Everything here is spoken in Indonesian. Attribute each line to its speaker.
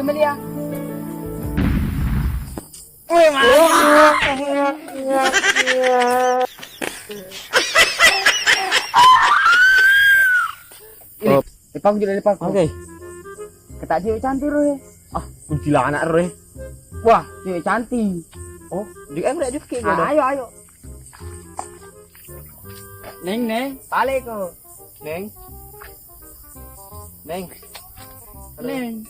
Speaker 1: Amelia. Wih, Lipak juga lipak.
Speaker 2: Oke.
Speaker 1: Kata cewek cantik roh.
Speaker 2: Ah, kuntilanak anak roh.
Speaker 1: Wah, cewek cantik.
Speaker 2: Oh, di emre di fikir
Speaker 1: Ayo, ayo. Neng, balik ko.
Speaker 2: Neng. Neng.
Speaker 1: Neng.